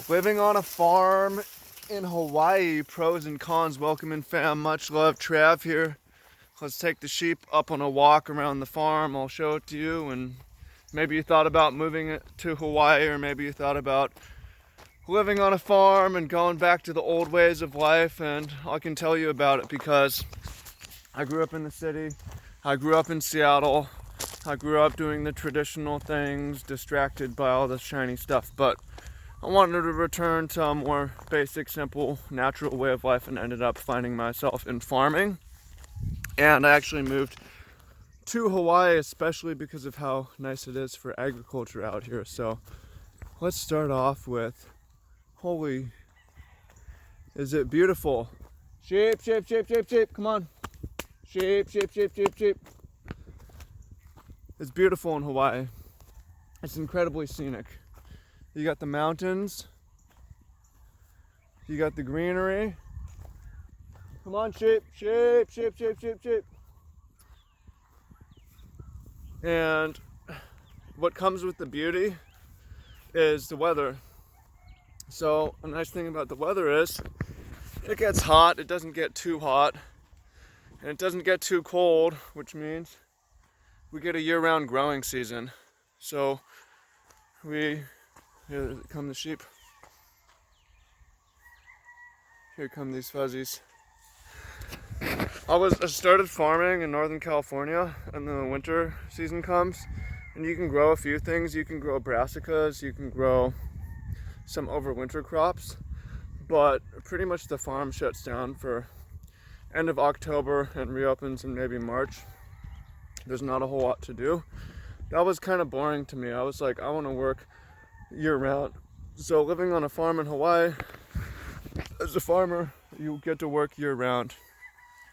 Living on a farm in Hawaii, pros and cons. Welcome in, fam. Much love. Trav here. Let's take the sheep up on a walk around the farm. I'll show it to you, and maybe you thought about moving it to Hawaii, or maybe you thought about living on a farm and going back to the old ways of life. And I can tell you about it because I grew up in the city. I grew up in Seattle. I grew up doing the traditional things, distracted by all the shiny stuff, but I wanted to return to a more basic, simple, natural way of life, and ended up finding myself in farming. And I actually moved to Hawaii, especially because of how nice it is for agriculture out here. So let's start off with, holy, is it beautiful? Sheep, sheep, sheep, sheep, sheep, come on. Sheep, sheep, sheep, sheep, sheep. It's beautiful in Hawaii. It's incredibly scenic. You got the mountains. You got the greenery. Come on, sheep, sheep, sheep, sheep, sheep, sheep. And what comes with the beauty is the weather. So a nice thing about the weather is it gets hot, it doesn't get too hot, and it doesn't get too cold, which means we get a year-round growing season. So here come the sheep. Here come these fuzzies. I started farming in Northern California, and then the winter season comes, and you can grow a few things. You can grow brassicas, you can grow some overwinter crops, but pretty much the farm shuts down for end of October and reopens in maybe March. There's not a whole lot to do. That was kind of boring to me. I was like, I want to work year-round. So living on a farm in Hawaii, as a farmer, you get to work year-round,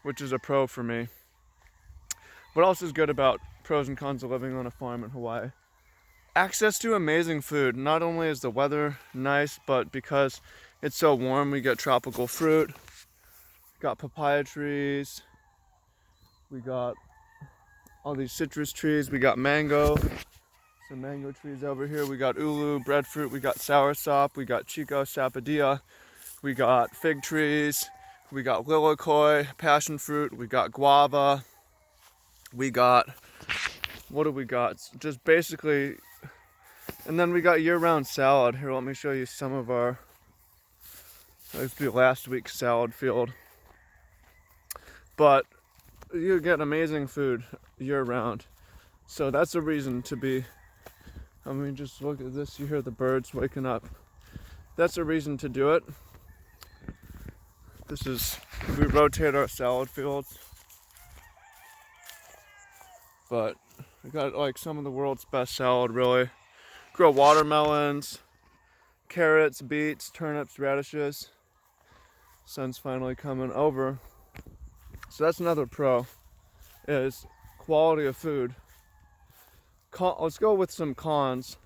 which is a pro for me. What else is good about pros and cons of living on a farm in Hawaii? Access to amazing food. Not only is the weather nice, but because it's so warm, we get tropical fruit. Got papaya trees. We got all these citrus trees. We got mango. Some mango trees over here. We got ulu, breadfruit. We got soursop. We got chico sapodilla. We got fig trees. We got lilikoi, passion fruit. We got guava. We got, what do we got? Just basically, and then we got year-round salad. Here, let me show you some of our, this will be last week's salad field. But you get amazing food year-round. So that's a reason to be, I mean, just look at this. You hear the birds waking up. That's a reason to do it. This is, we rotate our salad fields. But we got like some of the world's best salad, really. Grow watermelons, carrots, beets, turnips, radishes. Sun's finally coming over. So that's another pro, is quality of food. Let's go with some cons.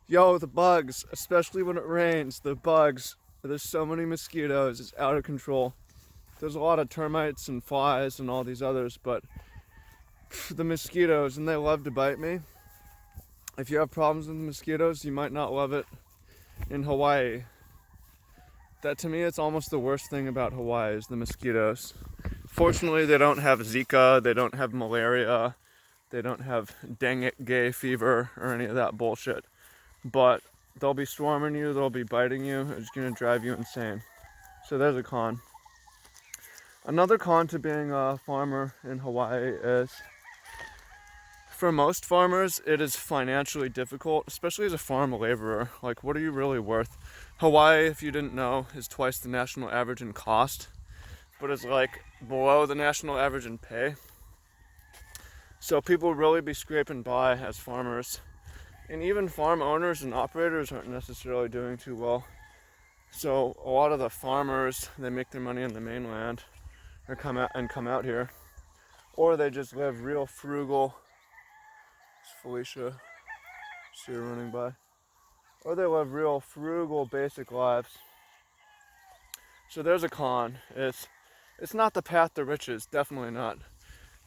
Yo, the bugs, especially when it rains, the bugs. There's so many mosquitoes, it's out of control. There's a lot of termites and flies and all these others, but the mosquitoes, and they love to bite me. If you have problems with mosquitoes, you might not love it in Hawaii. That, to me, it's almost the worst thing about Hawaii is the mosquitoes. Fortunately, they don't have Zika, they don't have malaria, they don't have dengue fever or any of that bullshit. But they'll be swarming you, they'll be biting you, it's gonna drive you insane. So there's a con. Another con to being a farmer in Hawaii is, for most farmers, it is financially difficult, especially as a farm laborer. Like, what are you really worth? Hawaii, if you didn't know, is twice the national average in cost, but it's like below the national average in pay. So people really be scraping by as farmers. And even farm owners and operators aren't necessarily doing too well. So a lot of the farmers, they make their money on the mainland or come out here. Or they just live real frugal. It's Felicia, see her running by. Or they live real frugal, basic lives. So there's a con. It's not the path to riches, definitely not.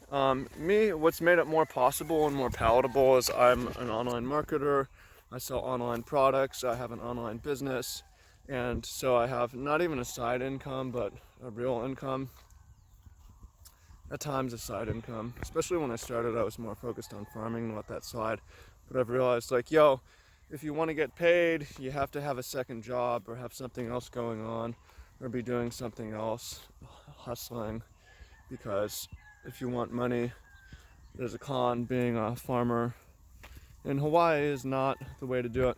What's made it more possible and more palatable is I'm an online marketer. I sell online products, I have an online business, and so I have not even a side income, but a real income. At times a side income. Especially when I started, I was more focused on farming and let that slide. But I've realized, like, yo, if you want to get paid, you have to have a second job or have something else going on or be doing something else, hustling, because if you want money, there's a con. Being a farmer in Hawaii is not the way to do it.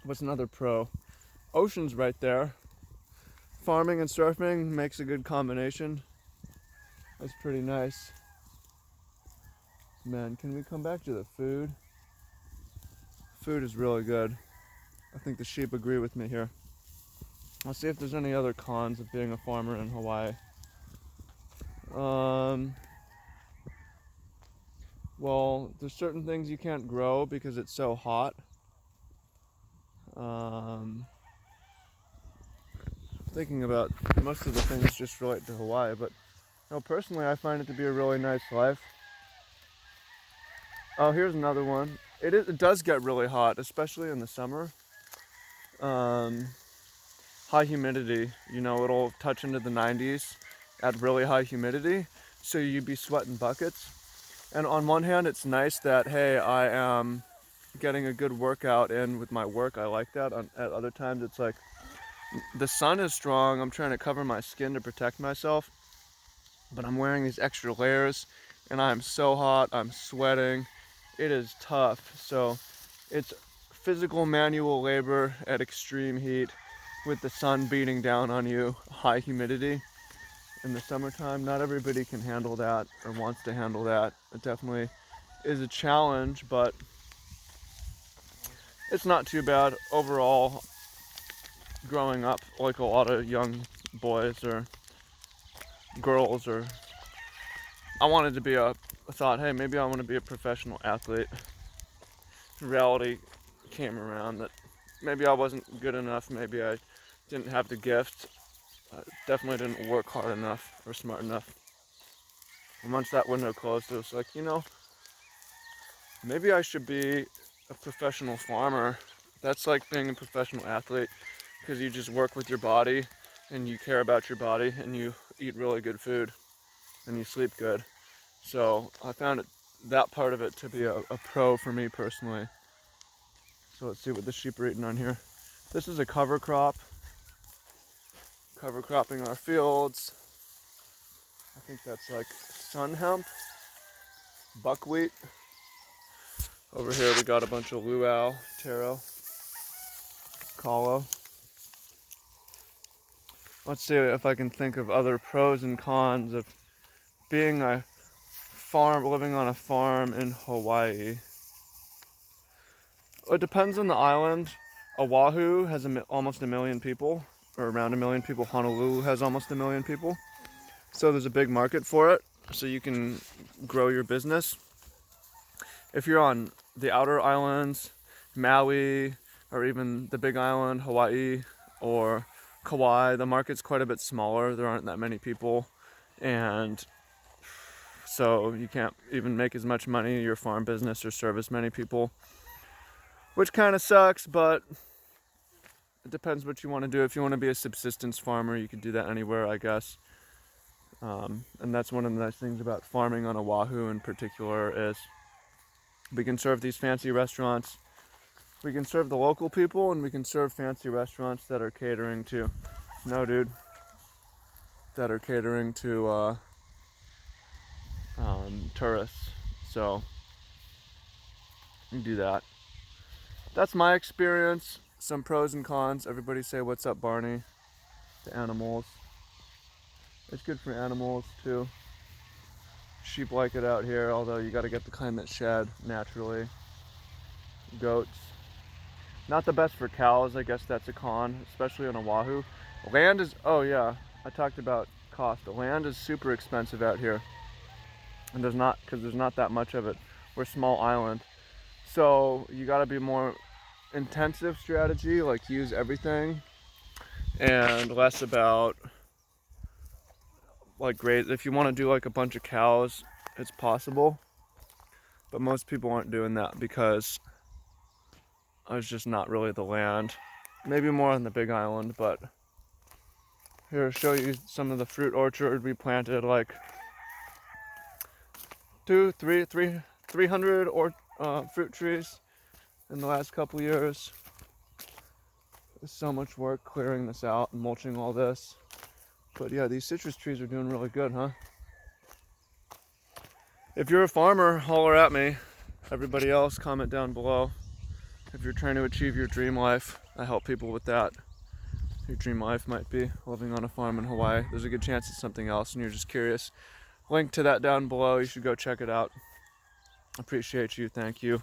What's another pro? Ocean's right there. Farming and surfing makes a good combination. That's pretty nice. Man, can we come back to the food? Food is really good. I think the sheep agree with me here. Let's see if there's any other cons of being a farmer in Hawaii. Well, there's certain things you can't grow because it's so hot. Thinking about most of the things just relate to Hawaii, but no, personally I find it to be a really nice life. Oh, here's another one. It does get really hot, especially in the summer. High humidity, it'll touch into the 90s at really high humidity, so you'd be sweating buckets. And on one hand, it's nice that, hey, I am getting a good workout in with my work. I like that. At other times, it's like the sun is strong. I'm trying to cover my skin to protect myself, but I'm wearing these extra layers and I'm so hot. I'm sweating. It is tough. So it's physical manual labor at extreme heat with the sun beating down on you, high humidity. In the summertime, not everybody can handle that or wants to handle that. It definitely is a challenge, but it's not too bad overall. Growing up, like a lot of young boys or girls, or I wanted to be I thought, hey, maybe I want to be a professional athlete. Reality came around that maybe I wasn't good enough, maybe I didn't have the gift. I definitely didn't work hard enough or smart enough. And once that window closed, it was like, maybe I should be a professional farmer. That's like being a professional athlete, because you just work with your body and you care about your body and you eat really good food and you sleep good. So I found that part of it to be a pro for me personally. So let's see what the sheep are eating on here. This is a cover crop. Cover cropping our fields. I think that's like sun hemp, buckwheat. Over here we got a bunch of luau, taro, kalo. Let's see if I can think of other pros and cons of being living on a farm in Hawaii. It depends on the island. Oahu has almost 1 million people, or around 1 million people. Honolulu has almost 1 million people. So there's a big market for it, so you can grow your business. If you're on the outer islands, Maui, or even the big island, Hawaii, or Kauai, the market's quite a bit smaller. There aren't that many people, and so you can't even make as much money in your farm business or serve as many people, which kind of sucks, but it depends what you want to do. If you want to be a subsistence farmer, you could do that anywhere, I guess. And that's one of the nice things about farming on Oahu in particular is we can serve these fancy restaurants. We can serve the local people, and we can serve fancy restaurants that are catering to, that are catering to tourists. So you can do that. That's my experience. Some pros and cons. Everybody say, "What's up, Barney?" The animals. It's good for animals too. Sheep like it out here, although you got to get the kind that shed naturally. Goats. Not the best for cows. I guess that's a con, especially on Oahu. Land is, oh yeah, I talked about cost. The land is super expensive out here. And there's not that much of it. We're a small island. So you got to be more intensive strategy, like use everything, and less about like graze. If you want to do like a bunch of cows, it's possible, but most people aren't doing that because It's just not really the land. Maybe more on the Big Island, but here to show you some of the fruit orchard we planted, like 300 fruit trees in the last couple years. There's so much work clearing this out and mulching all this. But yeah, these citrus trees are doing really good, huh? If you're a farmer, holler at me. Everybody else, comment down below. If you're trying to achieve your dream life, I help people with that. Your dream life might be living on a farm in Hawaii. There's a good chance it's something else and you're just curious. Link to that down below. You should go check it out. Appreciate you. Thank you.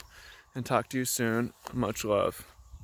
And talk to you soon. Much love.